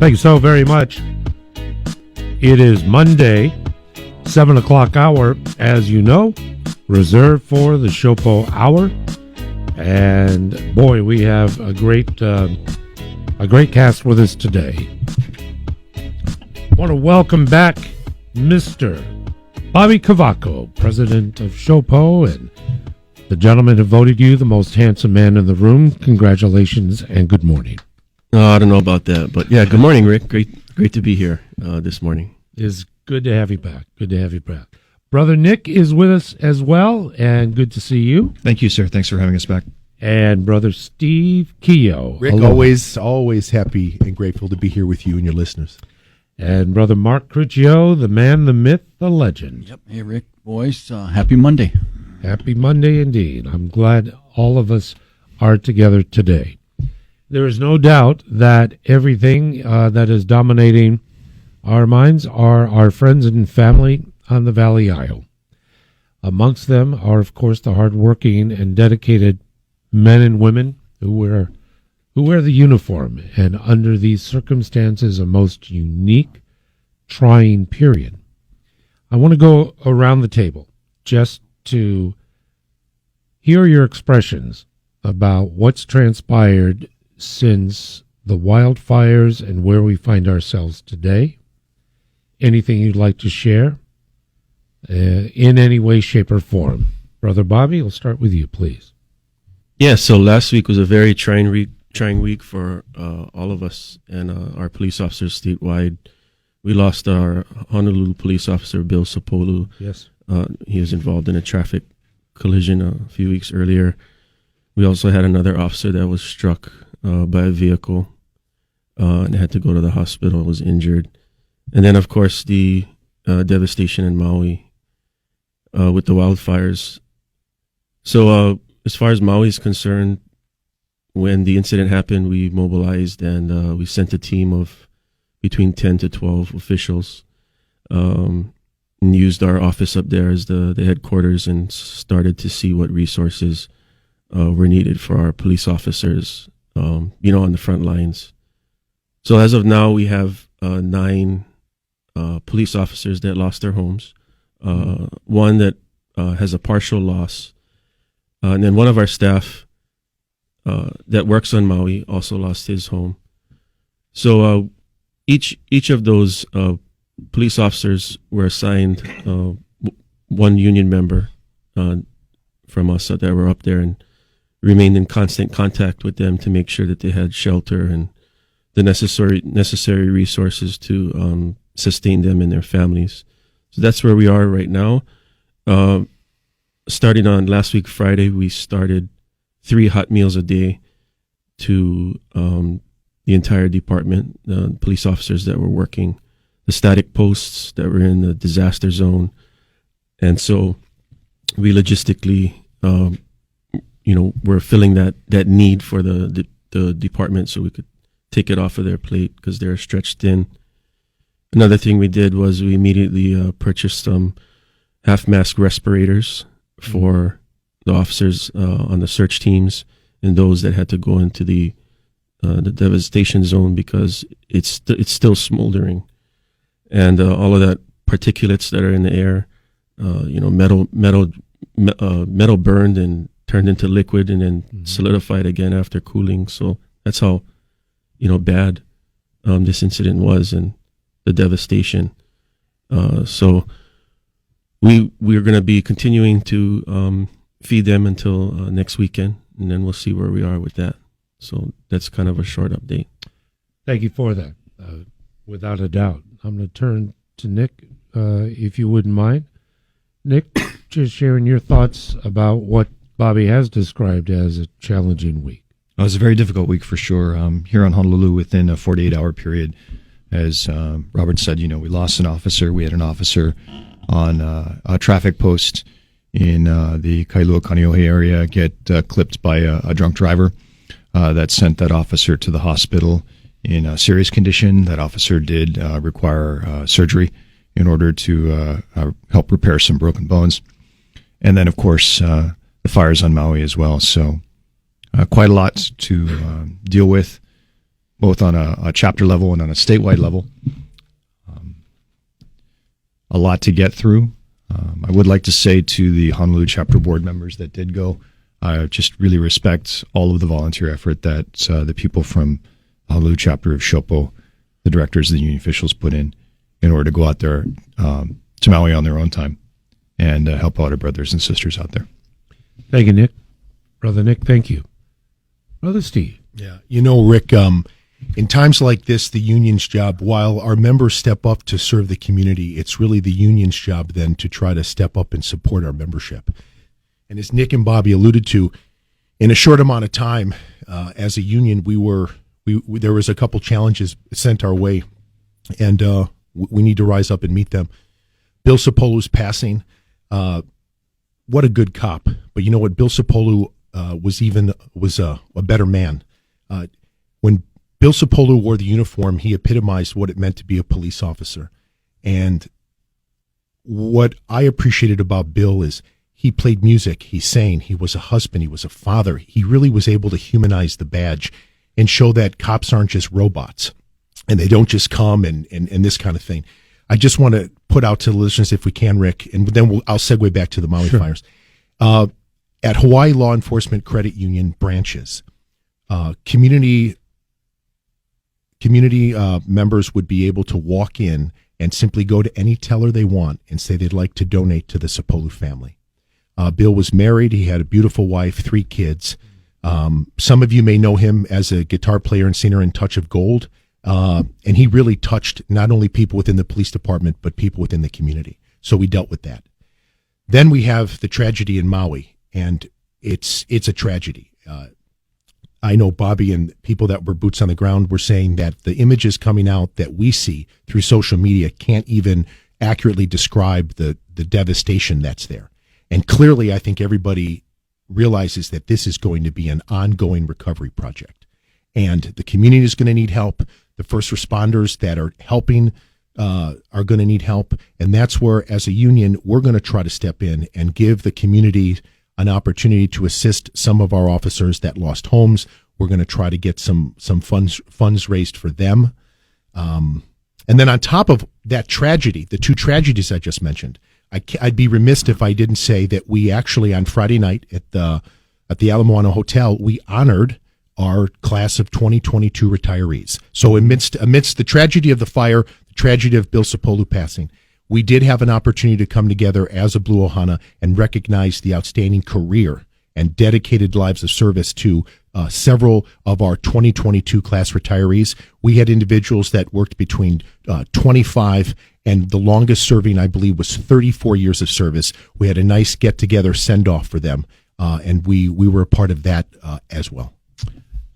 Thank you so very much. It is Monday, 7 o'clock hour, as you know, reserved for the SHOPO Hour. And boy, we have a great cast with us today. I want to welcome back Mr. Bobby Cavaco, president of SHOPO, and the gentleman who voted you the most handsome man in the room. Congratulations and good morning. I don't know about that, but yeah, good morning, Rick. Great to be here this morning. It's good to have you back. Good to have you back. Brother Nick is with us as well, and good to see you. Thank you, sir. Thanks for having us back. And Brother Steve Keogh. Rick, always happy and grateful to be here with you and your listeners. And Brother Mark Cruccio, the man, the myth, the legend. Yep. Hey, Rick, boys, happy Monday. Happy Monday indeed. I'm glad all of us are together today. There is no doubt that everything that is dominating our minds are our friends and family on the Valley Isle. Amongst them are, of course, the hardworking and dedicated men and women who wear the uniform, and under these circumstances, a most unique, trying period. I want to go around the table just to hear your expressions about what's transpired since the wildfires and where we find ourselves today. Anything you'd like to share in any way, shape, or form. Brother Bobby, we'll start with you, please. Yeah, so last week was a very trying week for all of us and our police officers statewide. We lost our Honolulu police officer, Bill Sapolu. Yes. He was involved in a traffic collision a few weeks earlier. We also had another officer that was struck by a vehicle and had to go to the hospital, was injured. And then, of course, the devastation in Maui with the wildfires. So as far as Maui is concerned, when the incident happened, we mobilized and we sent a team of between 10 to 12 officials and used our office up there as the headquarters and started to see what resources were needed for our police officers, on the front lines. So as of now, we have 9 police officers that lost their homes, one that has a partial loss, and then one of our staff that works on Maui also lost his home. So each of those police officers were assigned one union member from us that were up there and remained in constant contact with them to make sure that they had shelter and the necessary resources to sustain them and their families. So that's where we are right now. Starting on last week, Friday, we started 3 hot meals a day to the entire department, the police officers that were working, the static posts that were in the disaster zone. And so we logistically, we're filling that need for the department so we could take it off of their plate because they're stretched thin. Another thing we did was we immediately purchased some half-mask respirators for the officers on the search teams and those that had to go into the devastation zone because it's still smoldering, and all of that particulates that are in the air, metal burned and turned into liquid and then solidified again after cooling. So that's how bad this incident was and the devastation. So we're going to be continuing to feed them until next weekend, and then we'll see where we are with that. So that's kind of a short update. Thank you for that. Without a doubt. I'm going to turn to Nick, if you wouldn't mind. Nick, just sharing your thoughts about what Bobby has described as a challenging week. It was a very difficult week for sure. Here on Honolulu, within a 48-hour period, as Robert said, we lost an officer. We had an officer on a traffic post in the Kailua Kaneohe area get clipped by a drunk driver that sent that officer to the hospital in a serious condition. That officer did require surgery in order to help repair some broken bones. And then, of course, the fires on Maui as well. So quite a lot to deal with. both on a chapter level and on a statewide level. A lot to get through. I would like to say to the Honolulu chapter board members that did go, I just really respect all of the volunteer effort that the people from the Honolulu chapter of SHOPO, the directors, the union officials put in order to go out there to Maui on their own time and help out our brothers and sisters out there. Thank you, Nick. Brother Nick, thank you. Brother Steve. Yeah. You know, Rick, in times like this, the union's job, while our members step up to serve the community, it's really the union's job then to try to step up and support our membership. And as Nick and Bobby alluded to, in a short amount of time, as a union, there was a couple challenges sent our way, and we need to rise up and meet them. Bill Sapolu's passing. What a good cop! But you know what? Bill Sapolu was a better man. When Bill Sapolu wore the uniform, he epitomized what it meant to be a police officer. And what I appreciated about Bill is he played music, he sang, he was a husband, he was a father. He really was able to humanize the badge and show that cops aren't just robots and they don't just come and this kind of thing. I just want to put out to the listeners, if we can, Rick, and then I'll segue back to the Maui fires. At Hawaii Law Enforcement Credit Union branches, community members would be able to walk in and simply go to any teller they want and say they'd like to donate to the Sapolu family. Bill was married. He had a beautiful wife, 3 kids. Some of you may know him as a guitar player and singer in Touch of Gold. And he really touched not only people within the police department, but people within the community. So we dealt with that. Then we have the tragedy in Maui, and it's a tragedy. I know Bobby and people that were boots on the ground were saying that the images coming out that we see through social media can't even accurately describe the devastation that's there. And clearly, I think everybody realizes that this is going to be an ongoing recovery project. And the community is going to need help. The first responders that are helping are going to need help. And that's where, as a union, we're going to try to step in and give the community an opportunity to assist some of our officers that lost homes. We're going to try to get some funds raised for them. And then on top of that tragedy, the 2 tragedies I just mentioned, I'd be remiss if I didn't say that we actually on Friday night at the Ala Moana Hotel, we honored our class of 2022 retirees. So amidst the tragedy of the fire, the tragedy of Bill Sapolu passing, we did have an opportunity to come together as a Blue Ohana and recognize the outstanding career and dedicated lives of service to several of our 2022 class retirees. We had individuals that worked between 25 and the longest serving, I believe, was 34 years of service. We had a nice get-together send-off for them, and we were a part of that as well.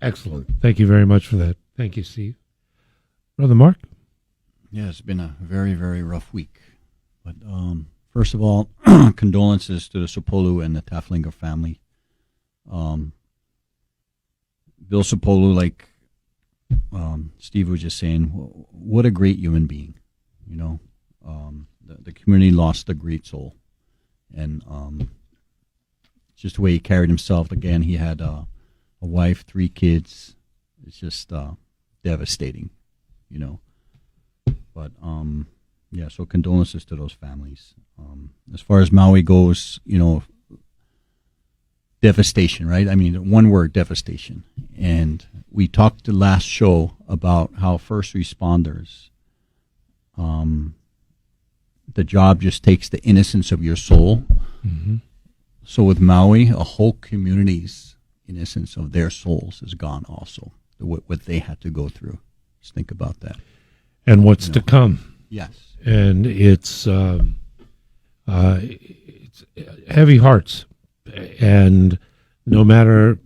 Excellent. Thank you very much for that. Thank you, Steve. Brother Mark? Yeah, it's been a very, very rough week. But first of all, condolences to the Sapolu and the Taflinger family. Bill Sapolu, like Steve was just saying, what a great human being. You know, the community lost a great soul. And just the way he carried himself. Again, he had a wife, 3 kids. It's just devastating, you know. But, yeah, so condolences to those families. As far as Maui goes, you know, devastation, right? I mean, one word, devastation. And we talked the last show about how first responders, the job just takes the innocence of your soul. Mm-hmm. So with Maui, a whole community's innocence of their souls is gone also, what they had to go through. Just think about that. And what's to come. Yes. And it's heavy hearts. And no matter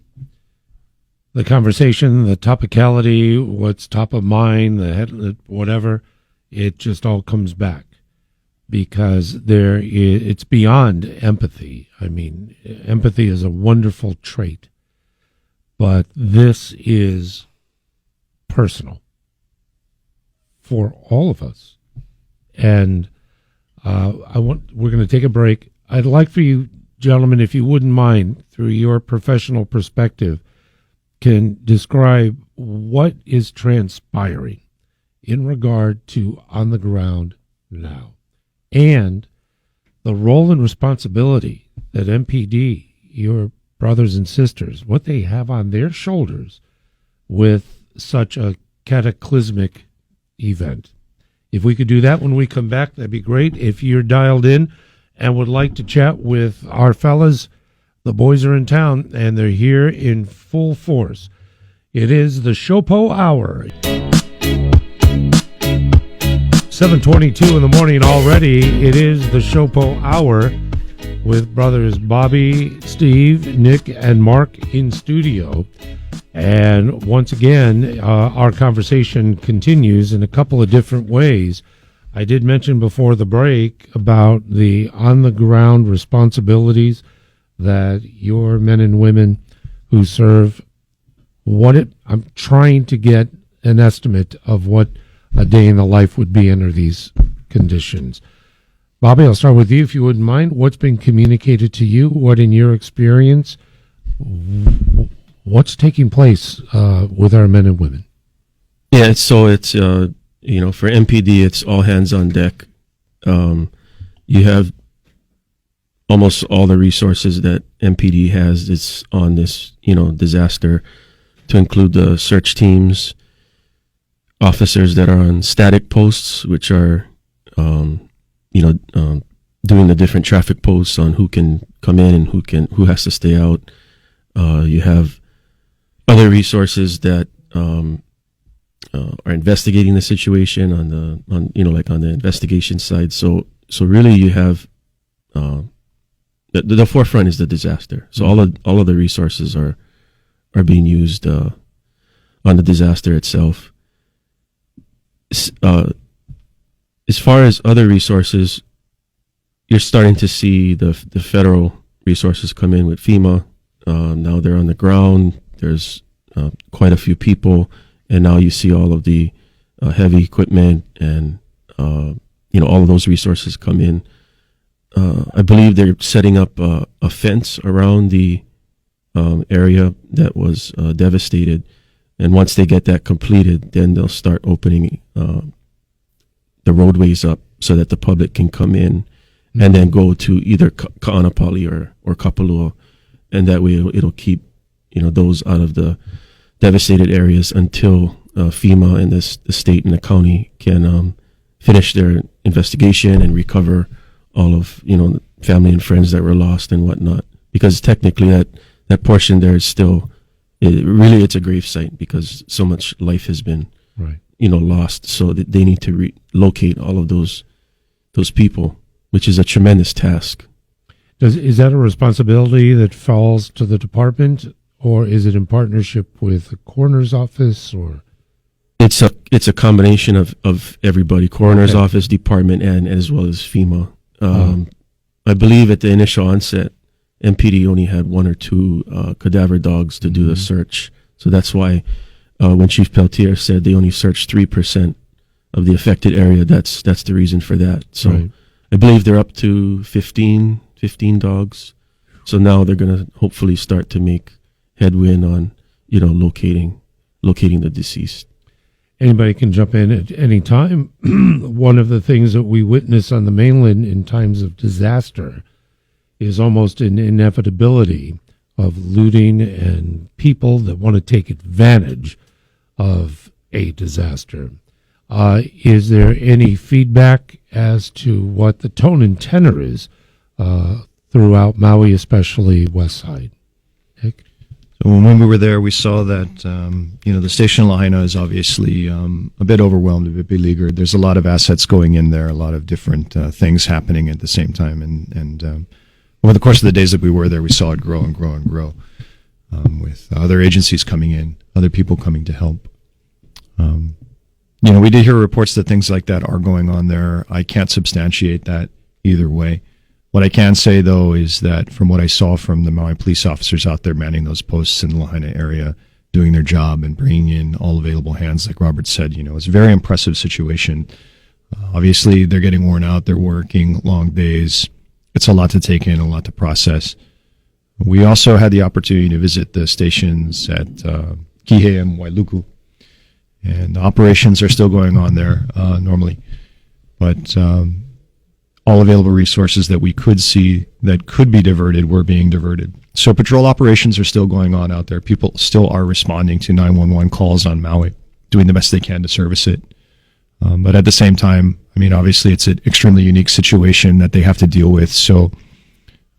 the conversation, the topicality, what's top of mind, whatever, it just all comes back. Because it's beyond empathy. I mean, empathy is a wonderful trait. But this is personal for all of us. And we're going to take a break. I'd like for you, gentlemen, if you wouldn't mind, through your professional perspective, can describe what is transpiring in regard to on the ground now, and the role and responsibility that MPD, your brothers and sisters, what they have on their shoulders with such a cataclysmic event. If we could do that when we come back, that'd be great. If you're dialed in and would like to chat with our fellas, the boys are in town and they're here in full force. It is the SHOPO Hour. 7:22 in the morning already. It is the SHOPO Hour with brothers Bobby, Steve, Nick, and Mark in studio. And once again, our conversation continues in a couple of different ways. I did mention before the break about the on-the-ground responsibilities that your men and women who serve, I'm trying to get an estimate of what a day in the life would be under these conditions. Bobby, I'll start with you, if you wouldn't mind. What's been communicated to you? What, in your experience, what's taking place with our men and women? Yeah, so it's for MPD, it's all hands on deck. You have almost all the resources that MPD has. It's on this disaster, to include the search teams, officers that are on static posts, which are doing the different traffic posts on who can come in and who has to stay out. You have other resources that are investigating the situation on the investigation side. So really, you have the forefront is the disaster. So all of the resources are being used on the disaster itself. As far as other resources, you're starting to see the federal resources come in with FEMA. Now they're on the ground. There's quite a few people, and now you see all of the heavy equipment and all of those resources come in. I believe they're setting up a fence around the area that was devastated, and once they get that completed, then they'll start opening the roadways up so that the public can come in and then go to either Ka'anapali or Kapalua, and that way it'll keep those out of the devastated areas until FEMA and the state and the county can finish their investigation and recover all of family and friends that were lost and whatnot. Because technically that portion there is still it's a grave site because so much life has been lost. So they need to relocate all of those people, which is a tremendous task. Is that a responsibility that falls to the department, or is it in partnership with the coroner's office? Or it's a combination of everybody, coroner's office, department, and as well as FEMA. I believe at the initial onset, MPD only had one or two cadaver dogs to do the search. So that's why when Chief Peltier said they only searched 3% of the affected area, that's the reason for that. So I believe they're up to 15 dogs. So now they're going to hopefully start to make headway on, locating the deceased. Anybody can jump in at any time. One of the things that we witness on the mainland in times of disaster is almost an inevitability of looting and people that want to take advantage of a disaster. Is there any feedback as to what the tone and tenor is throughout Maui, especially West Side? Nick? So when we were there, we saw that the station in Lahaina is obviously a bit overwhelmed, a bit beleaguered. There's a lot of assets going in there, a lot of different things happening at the same time, and over the course of the days that we were there, we saw it grow and grow and grow, with other agencies coming in, other people coming to help. We did hear reports that things like that are going on there. I can't substantiate that either way. What I can say, though, is that from what I saw from the Maui police officers out there manning those posts in the Lahaina area, doing their job and bringing in all available hands, like Robert said, it's a very impressive situation. Obviously, they're getting worn out. They're working long days. It's a lot to take in, a lot to process. We also had the opportunity to visit the stations at Kihei and Wailuku, and the operations are still going on there normally. But all available resources that we could see that could be diverted were being diverted. So patrol operations are still going on out there. People still are responding to 911 calls on Maui, doing the best they can to service it. But at the same time, I mean, obviously it's an extremely unique situation that they have to deal with. So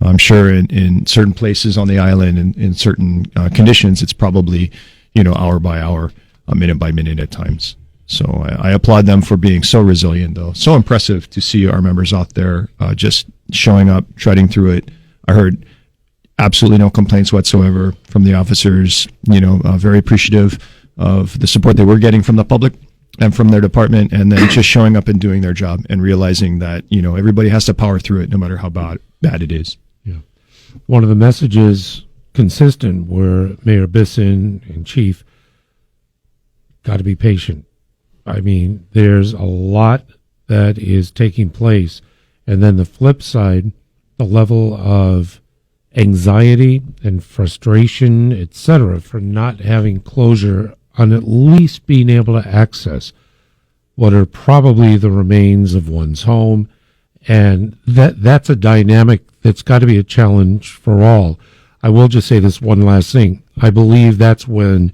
I'm sure in certain places on the island and in certain conditions, it's probably, hour by hour, minute by minute at times. So I applaud them for being so resilient, though. So impressive to see our members out there just showing up, treading through it. I heard absolutely no complaints whatsoever from the officers, very appreciative of the support they were getting from the public and from their department, and then just showing up and doing their job and realizing that, everybody has to power through it no matter how bad it is. Yeah. One of the messages consistent were Mayor Bisson and Chief, got to be patient. I mean, there's a lot that is taking place. And then the flip side, the level of anxiety and frustration, etc., for not having closure on at least being able to access what are probably the remains of one's home. And that's a dynamic that's got to be a challenge for all. I will just say this one last thing. I believe that's when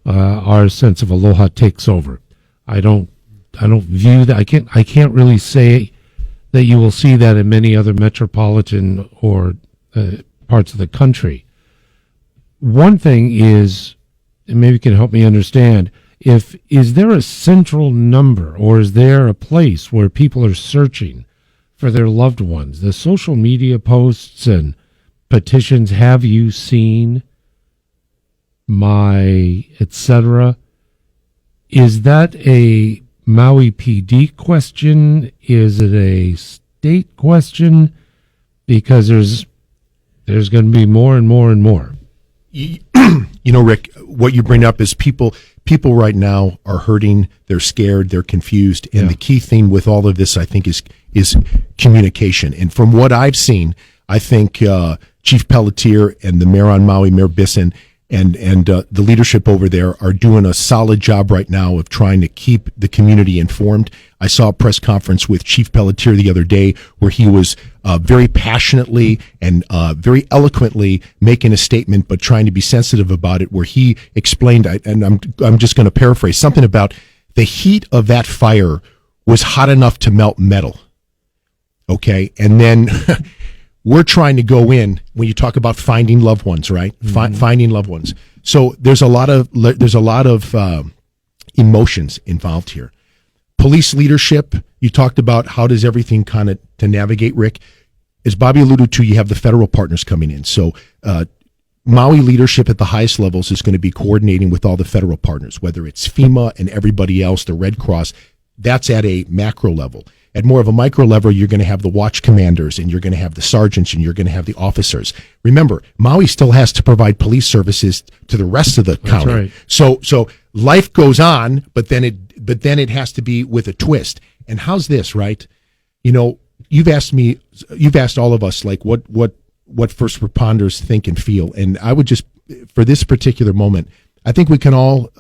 our sense of aloha takes over. I don't view that. I can't really say that you will see that in many other metropolitan or parts of the country. One thing is, and maybe you can help me understand, is there a central number or is there a place where people are searching for their loved ones? The social media posts and petitions, have you seen my, etc.? Is that a Maui PD question? Is it a state question? Because there's going to be more and more and more. Rick, what you bring up is people right now are hurting. They're scared. They're confused. And the key theme with all of this, I think, is communication. And from what I've seen, I think Chief Pelletier and the mayor on Maui, Mayor Bisson, and the leadership over there are doing a solid job right now of trying to keep the community informed. I saw a press conference with Chief Pelletier the other day where he was very passionately and very eloquently making a statement, but trying to be sensitive about it, where he explained, and I'm just going to paraphrase, something about the heat of that fire was hot enough to melt metal. Okay, and then we're trying to go in when you talk about finding loved ones, right? Mm-hmm. Finding loved ones. So there's a lot of emotions involved here. Police leadership. You talked about how does everything kind of to navigate, Rick. As Bobby alluded to, you have the federal partners coming in. So Maui leadership at the highest levels is going to be coordinating with all the federal partners, whether it's FEMA and everybody else, the Red Cross. That's at a macro level. At more of a micro level, you're going to have the watch commanders, and you're going to have the sergeants, and you're going to have the officers. Remember, Maui still has to provide police services to the rest of the county. Right. So life goes on, but then it has to be with a twist. And how's this, right? You've asked all of us, like, what first responders think and feel. And I would just, for this particular moment, I think we can all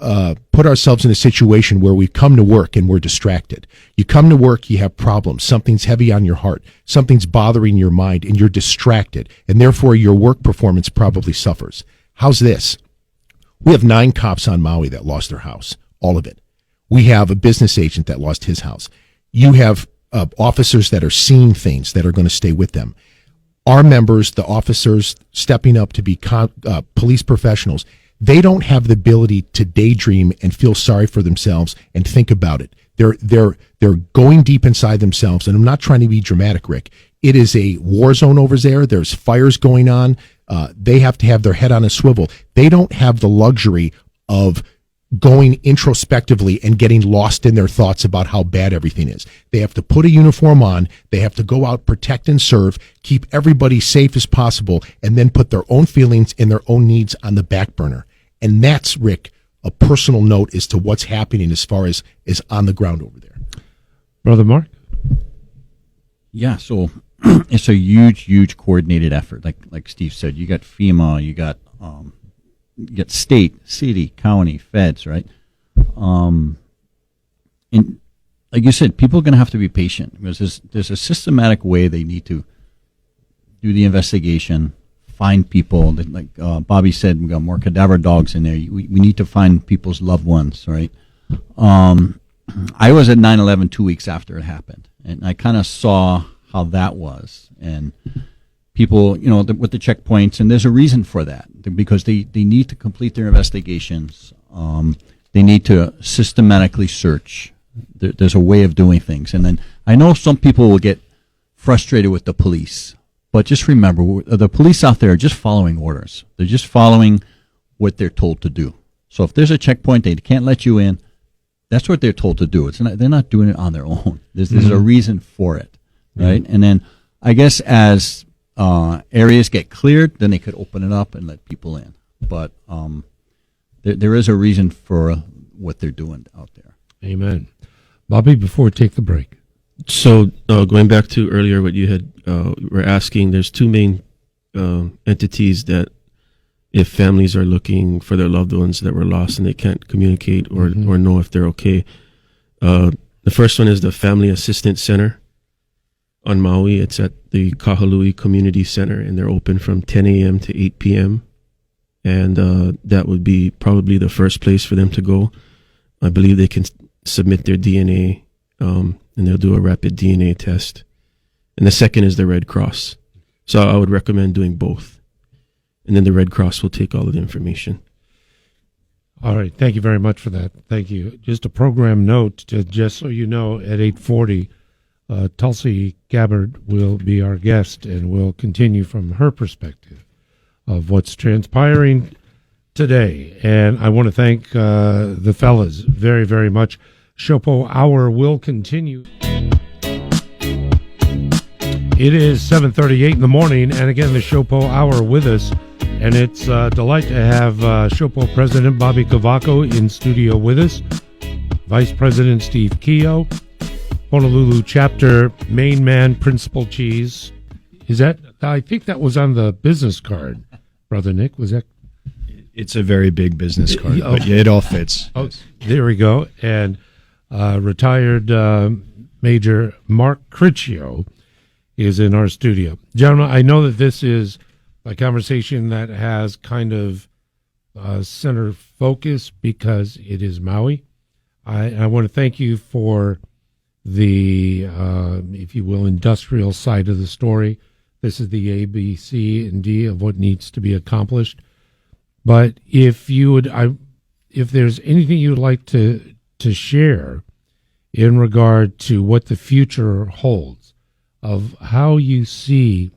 put ourselves in a situation where we come to work and we're distracted. You come to work, you have problems. Something's heavy on your heart. Something's bothering your mind, and you're distracted. And therefore, your work performance probably suffers. How's this? We have 9 cops on Maui that lost their house, all of it. We have a business agent that lost his house. You have officers that are seeing things that are going to stay with them. Our members, the officers stepping up to be police professionals, they don't have the ability to daydream and feel sorry for themselves and think about it. They're going deep inside themselves, and I'm not trying to be dramatic, Rick. It is a war zone over there. There's fires going on. They have to have their head on a swivel. They don't have the luxury of going introspectively and getting lost in their thoughts about how bad everything is. They have to put a uniform on. They have to go out, protect and serve, keep everybody safe as possible, and then put their own feelings and their own needs on the back burner. And that's, Rick, a personal note as to what's happening as far as is on the ground over there. Brother Mark? Yeah, so it's a huge coordinated effort. Like Steve said, you got FEMA, you got state, city, county, feds, right? And like you said, people are going to have to be patient because there's a systematic way they need to do the investigation, find people. Like Bobby said, we got more cadaver dogs in there. We need to find people's loved ones, right? I was at 9/11 2 weeks after it happened, and I kind of saw how that was. And people, with the checkpoints, and there's a reason for that, because they need to complete their investigations. They need to systematically search. There's a way of doing things. And then I know some people will get frustrated with the police, but just remember, the police out there are just following orders. They're just following what they're told to do. So if there's a checkpoint, they can't let you in. That's what they're told to do. They're not doing it on their own. There's a reason for it, right? And then I guess as areas get cleared, then they could open it up and let people in. But there is a reason for what they're doing out there. Amen. Bobby, before we take the break. So going back to earlier, what you had were asking, there's two main entities that, if families are looking for their loved ones that were lost and they can't communicate or know if they're okay. The first one is the Family Assistance Center on Maui. It's at the Kahului Community Center, and they're open from 10 a.m. to 8 p.m. And that would be probably the first place for them to go. I believe they can submit their DNA, and they'll do a rapid DNA test. And the second is the Red Cross. So I would recommend doing both. And then the Red Cross will take all of the information. All right. Thank you very much for that. Thank you. Just a program note, just so you know, at 8:40, Tulsi Gabbard will be our guest, and we'll continue from her perspective of what's transpiring today. And I want to thank the fellas very, very much. SHOPO Hour will continue. It is 7:38 in the morning, and again, the SHOPO Hour with us. And it's a delight to have SHOPO President Bobby Cavaco in studio with us, Vice President Steve Keogh, Honolulu Chapter Main Man Principal Cheese. I think that was on the business card, Brother Nick. Was that? It's a very big business card, but yeah, it all fits. Oh, there we go. And retired Major Mark Criccio is in our studio. Gentlemen, I know that this is a conversation that has kind of center focus because it is Maui. I want to thank you for the, if you will, industrial side of the story. This is the A, B, C, and D of what needs to be accomplished. But if there's anything you would like to share in regard to what the future holds of how you see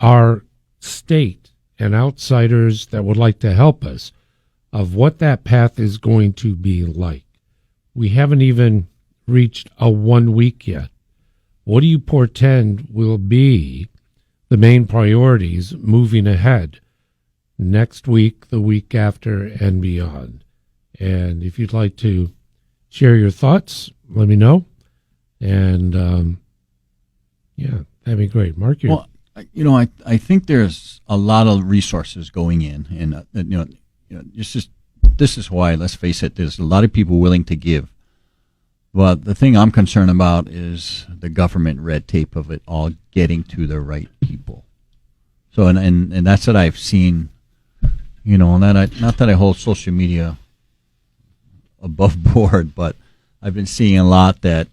our state and outsiders that would like to help us of what that path is going to be like. We haven't even reached a 1 week yet. What do you portend will be the main priorities moving ahead next week, the week after, and beyond? And if you'd like to share your thoughts, let me know. And that'd be great. Mark, I think there's a lot of resources going in, and this is why, let's face it, there's a lot of people willing to give. But the thing I'm concerned about is the government red tape of it all getting to the right people. So, and that's what I've seen, not that I hold social media above board, but I've been seeing a lot that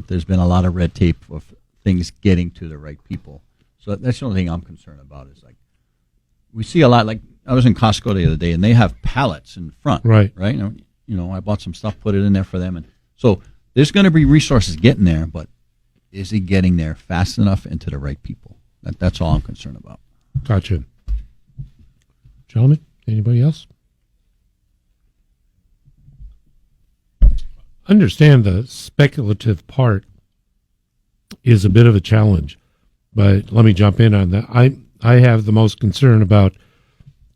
there's been a lot of red tape of things getting to the right people. So that's the only thing I'm concerned about is, like, we see a lot, like I was in Costco the other day and they have pallets in front. Right. I bought some stuff, put it in there for them. And so there's going to be resources getting there, but is it getting there fast enough and to the right people? That's all I'm concerned about. Gotcha. Gentlemen, anybody else? Understand the speculative part is a bit of a challenge, but let me jump in on that. I have the most concern about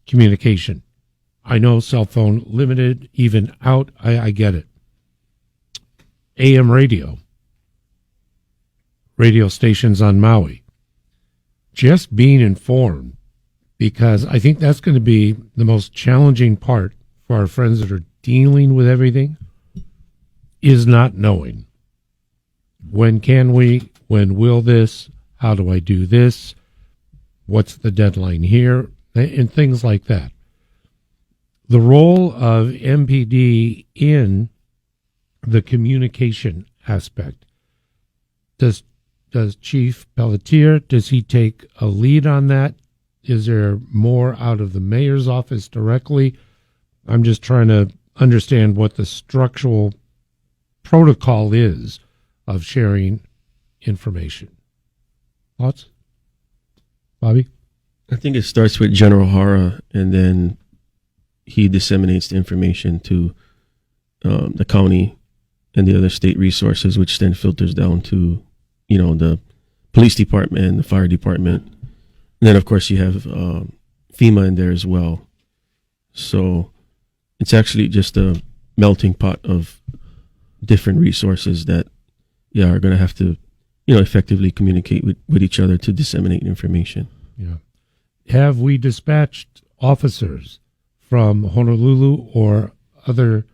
communication. I know cell phone limited, even out. I get it. AM radio. radio stations on Maui. Just being informed, because I think that's going to be the most challenging part for our friends that are dealing with everything, is not knowing. When can we? When will this? How do I do this? What's the deadline here? And things like that. The role of MPD in the communication aspect. Does Chief Pelletier, does he take a lead on that? Is there more out of the mayor's office directly? I'm just trying to understand what the structural protocol is of sharing information. Thoughts? Bobby? I think it starts with General Hara, and then he disseminates the information to the county and the other state resources, which then filters down to, the police department, the fire department. And then, of course, you have FEMA in there as well. So it's actually just a melting pot of different resources that, are going to have to, effectively communicate with each other to disseminate information. Yeah. Have we dispatched officers from Honolulu or other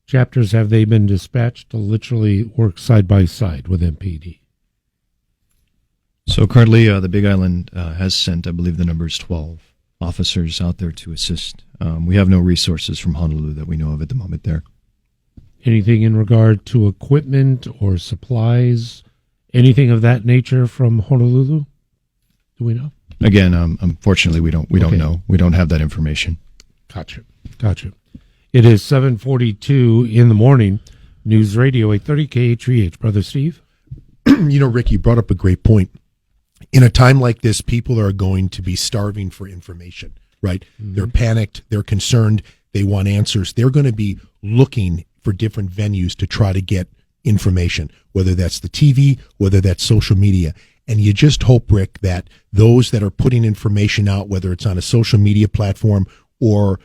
chapters? Have they been dispatched to literally work side by side with MPD? So currently, the Big Island has sent, I believe the number is 12 officers out there to assist. We have no resources from Honolulu that we know of at the moment there. Anything in regard to equipment or supplies, anything of that nature from Honolulu? Do we know? Again, unfortunately, we don't know. We don't have that information. Gotcha. It is 7:42 in the morning. News Radio 830 KHVH. Brother Steve? Rick, you brought up a great point. In a time like this, people are going to be starving for information, right? Mm-hmm. They're panicked. They're concerned. They want answers. They're going to be looking for different venues to try to get information, whether that's the TV, whether that's social media. And you just hope, Rick, that those that are putting information out, whether it's on a social media platform or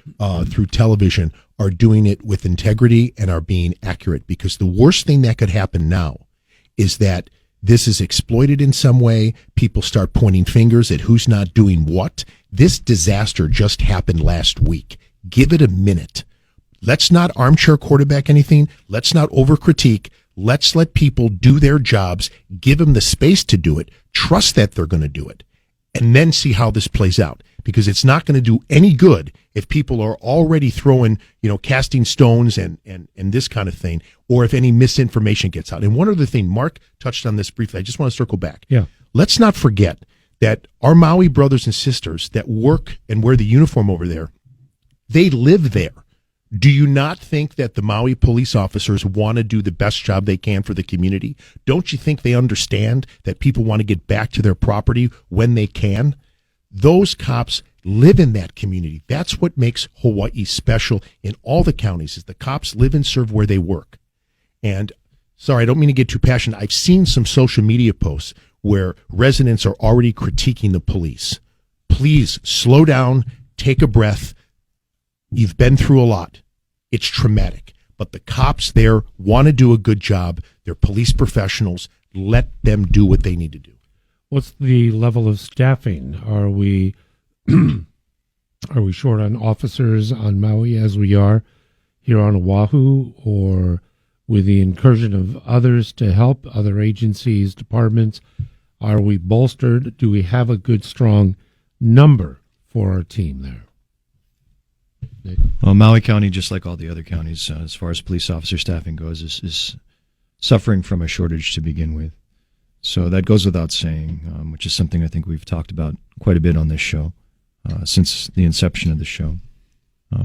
through television, are doing it with integrity and are being accurate. Because the worst thing that could happen now is that this is exploited in some way. People start pointing fingers at who's not doing what. This disaster just happened last week. Give it a minute. Let's not armchair quarterback anything. Let's not overcritique. Let's let people do their jobs, give them the space to do it, trust that they're going to do it, and then see how this plays out. Because it's not going to do any good if people are already throwing, casting stones and this kind of thing, or if any misinformation gets out. And one other thing, Mark touched on this briefly. I just want to circle back. Yeah. Let's not forget that our Maui brothers and sisters that work and wear the uniform over there, they live there. Do you not think that the Maui police officers want to do the best job they can for the community? Don't you think they understand that people want to get back to their property when they can? Those cops live in that community. That's what makes Hawaii special in all the counties, is the cops live and serve where they work. And sorry, I don't mean to get too passionate. I've seen some social media posts where residents are already critiquing the police. Please slow down, take a breath. You've been through a lot. It's traumatic. But the cops there want to do a good job. They're police professionals. Let them do what they need to do. What's the level of staffing? Are we short on officers on Maui as we are here on Oahu, or with the incursion of others to help, other agencies, departments? Are we bolstered? Do we have a good, strong number for our team there? Nick? Well, Maui County, just like all the other counties, as far as police officer staffing goes, is suffering from a shortage to begin with. So that goes without saying, which is something I think we've talked about quite a bit on this show since the inception of the show.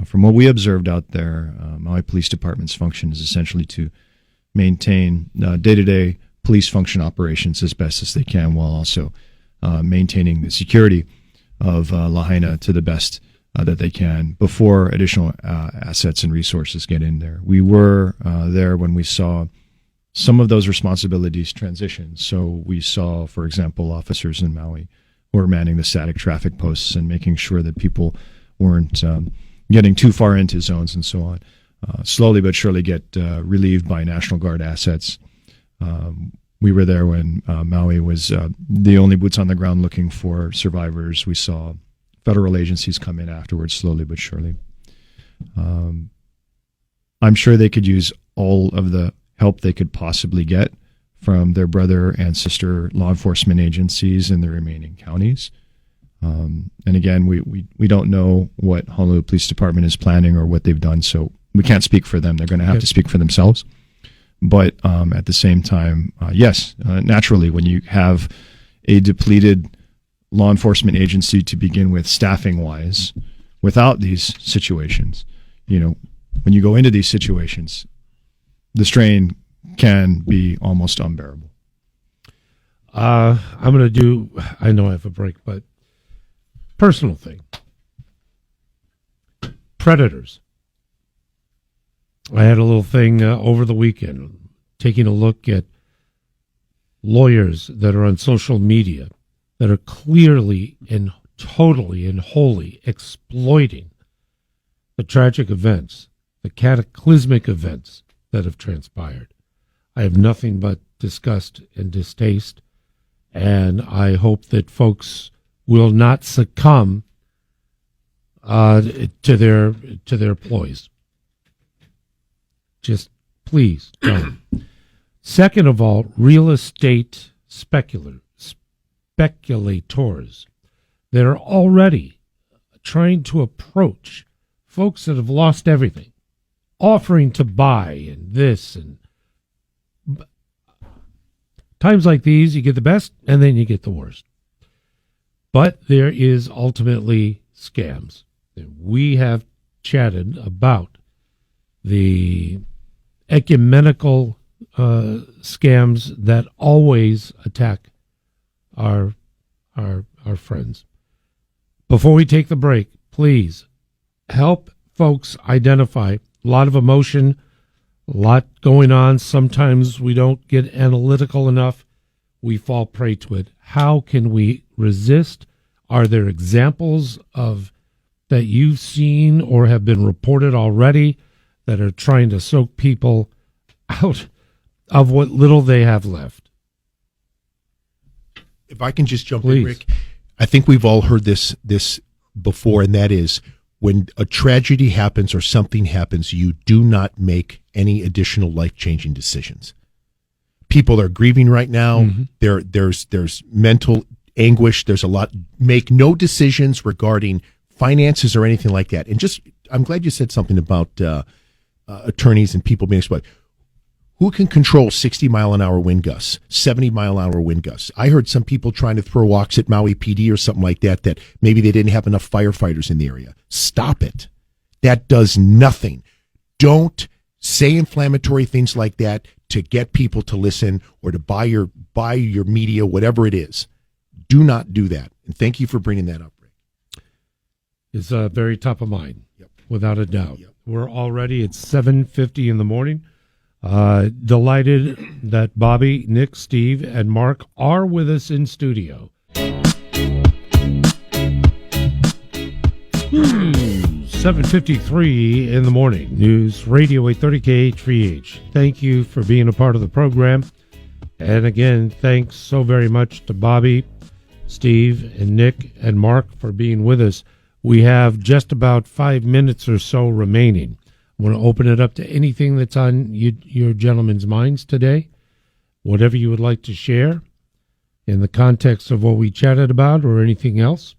From what we observed out there, Maui Police Department's function is essentially to maintain day-to-day police function operations as best as they can, while also maintaining the security of Lahaina to the best that they can before additional assets and resources get in there. We were there when we saw some of those responsibilities transition. So we saw, for example, officers in Maui who were manning the static traffic posts and making sure that people weren't getting too far into zones and so on. Slowly but surely get relieved by National Guard assets. We were there when Maui was the only boots on the ground looking for survivors. We saw federal agencies come in afterwards, slowly but surely. I'm sure they could use all of the help they could possibly get from their brother and sister law enforcement agencies in the remaining counties. And again, we don't know what Honolulu Police Department is planning or what they've done, so we can't speak for them. They're going to have to speak for themselves. But at the same time, yes, naturally, when you have a depleted law enforcement agency to begin with, staffing-wise, without these situations, when you go into these situations, the strain can be almost unbearable. I'm going to do, I know I have a break, but personal thing. Predators. I had a little thing over the weekend, taking a look at lawyers that are on social media that are clearly and totally and wholly exploiting the tragic events, the cataclysmic events that have transpired. I have nothing but disgust and distaste, and I hope that folks will not succumb to their ploys. Just please don't. Second of all, real estate speculators that are already trying to approach folks that have lost everything, offering to buy and this and times like these, you get the best and then you get the worst. But there is ultimately scams. We have chatted about the ecumenical scams that always attack our friends. Before we take the break, please help folks identify. A lot of emotion, a lot going on. Sometimes we don't get analytical enough. We fall prey to it. How can we resist? Are there examples of that you've seen or have been reported already that are trying to soak people out of what little they have left? If I can just jump Please. in, Rick, I think we've all heard this before, and that is when a tragedy happens or something happens, you do not make any additional life-changing decisions. People are grieving right now. Mm-hmm. There's mental anguish. There's a lot. Make no decisions regarding finances or anything like that. And just, I'm glad you said something about attorneys and people being exploited. Who can control 60-mile-an-hour wind gusts, 70-mile-an-hour wind gusts? I heard some people trying to throw rocks at Maui PD or something like that, that maybe they didn't have enough firefighters in the area. Stop it. That does nothing. Don't say inflammatory things like that to get people to listen or to buy your media, whatever it is. Do not do that. And thank you for bringing that up, Rick. It's very top of mind, without a doubt. Yep. We're already at 7:50 in the morning. Delighted that Bobby, Nick, Steve, and Mark are with us in studio. 7:53 in the morning. News Radio 830 KHVH. Thank you for being a part of the program. And again, thanks so very much to Bobby, Steve, and Nick, and Mark for being with us. We have just about 5 minutes or so remaining. I want to open it up to anything that's on your gentlemen's minds today, whatever you would like to share in the context of what we chatted about or anything else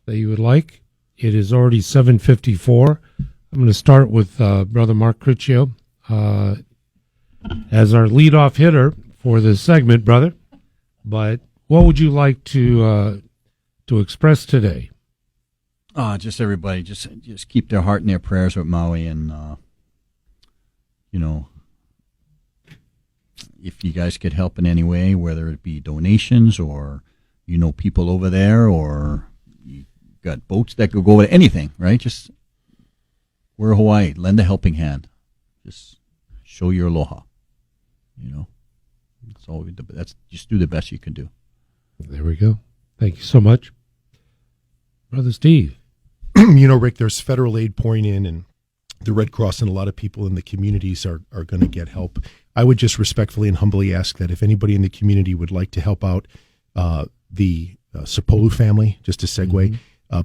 that you would like. It is already 7:54. I'm going to start with Brother Mark Critchio as our leadoff hitter for this segment, brother. But what would you like to express today? Just everybody, just keep their heart in their prayers with Maui, and if you guys could help in any way, whether it be donations or people over there, or you got boats that could go over, anything, right? Just we're Hawaii, lend a helping hand, just show your aloha. That's just do the best you can do. There we go. Thank you so much, Brother Steve. Rick, there's federal aid pouring in, and the Red Cross and a lot of people in the communities are going to get help. I would just respectfully and humbly ask that if anybody in the community would like to help out the Sapolu family, just to segue,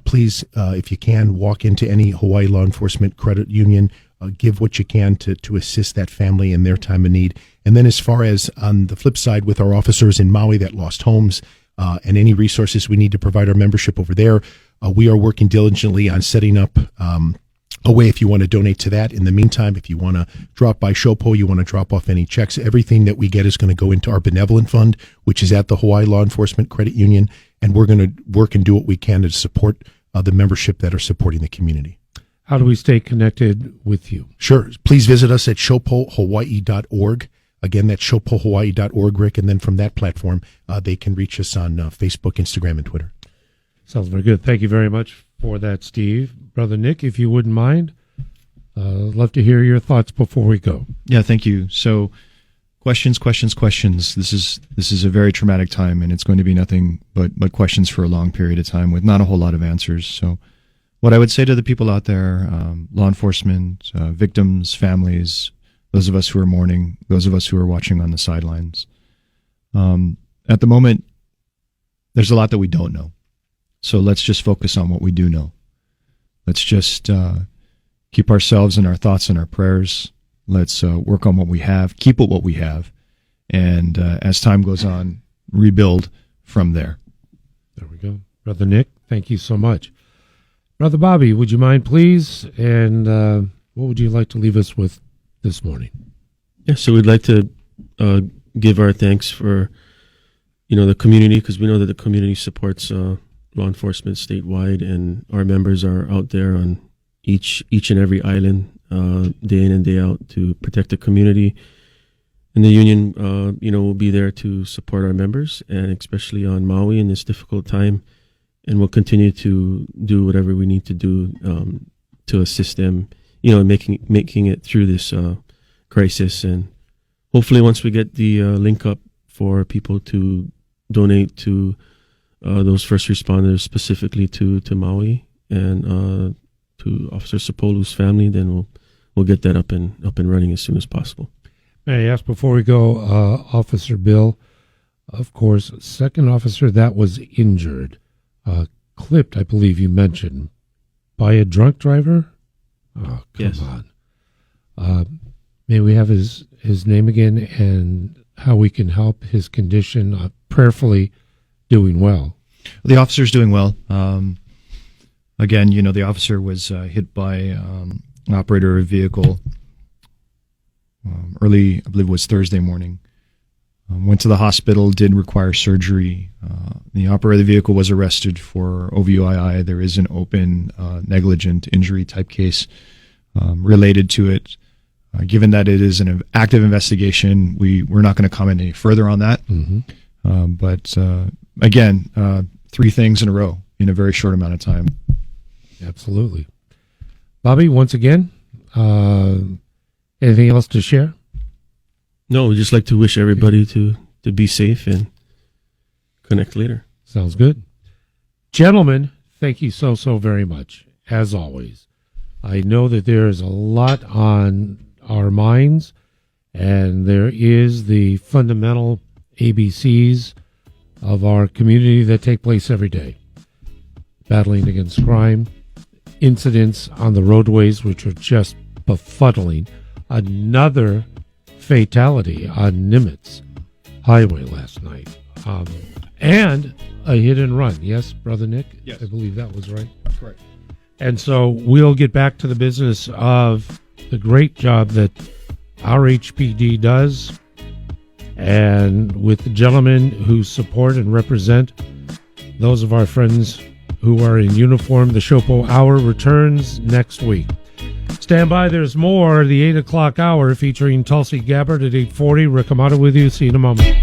please, if you can, walk into any Hawaii law enforcement credit union, give what you can to assist that family in their time of need. And then as far as on the flip side with our officers in Maui that lost homes and any resources we need to provide our membership over there, we are working diligently on setting up a way if you want to donate to that. In the meantime, if you want to drop by SHOPO, you want to drop off any checks, everything that we get is going to go into our Benevolent Fund, which is at the Hawaii Law Enforcement Credit Union, and we're going to work and do what we can to support the membership that are supporting the community. How do we stay connected with you? Sure. Please visit us at shopohawaii.org. Again, that's shopohawaii.org, Rick, and then from that platform, they can reach us on Facebook, Instagram, and Twitter. Sounds very good. Thank you very much for that, Steve. Brother Nick, if you wouldn't mind, I'd love to hear your thoughts before we go. Yeah, thank you. So, questions. This is a very traumatic time, and it's going to be nothing but questions for a long period of time with not a whole lot of answers. So, what I would say to the people out there, law enforcement, victims, families, those of us who are mourning, those of us who are watching on the sidelines, at the moment, there's a lot that we don't know. So let's just focus on what we do know. Let's just keep ourselves and our thoughts and our prayers. Let's work on what we have, keep what we have, and as time goes on, rebuild from there. There we go. Brother Nick, thank you so much. Brother Bobby, would you mind, please? And what would you like to leave us with this morning? Yeah, so we'd like to give our thanks for, the community, because we know that the community supports law enforcement statewide, and our members are out there on each and every island, day in and day out, to protect the community. And the union, will be there to support our members, and especially on Maui in this difficult time. And we'll continue to do whatever we need to do to assist them, making it through this crisis. And hopefully, once we get the link up for people to donate to those first responders, specifically to Maui and to Officer Sapolu's family, then we'll get that up and running as soon as possible. May I ask before we go, Officer Bill, of course, second officer that was injured, clipped, I believe you mentioned, by a drunk driver? Oh, come on. May we have his name again and how we can help his condition? Prayerfully doing well. The officer's doing well. Again, the officer was hit by an operator of a vehicle early, I believe it was Thursday morning. Went to the hospital, did require surgery. The operator of the vehicle was arrested for OVOII. There is an open negligent injury type case related to it. Given that it is an active investigation, we're not going to comment any further on that. Mm-hmm. But again, three things in a row in a very short amount of time. Absolutely. Bobby, once again, anything else to share? No, we'd just like to wish everybody to be safe and connect later. Sounds good. Gentlemen, thank you so very much, as always. I know that there is a lot on our minds, and there is the fundamental ABCs of our community that take place every day. Battling against crime, incidents on the roadways, which are just befuddling. Another fatality on Nimitz Highway last night. And a hit and run. Yes, Brother Nick? Yes. I believe that was right. Correct. And so we'll get back to the business of the great job that our HPD does, and with the gentlemen who support and represent those of our friends who are in uniform. The SHOPO Hour returns next week. Stand by, there's more. The 8 o'clock hour featuring Tulsi Gabbard at 8:40. Rick Amato with you. See you in a moment.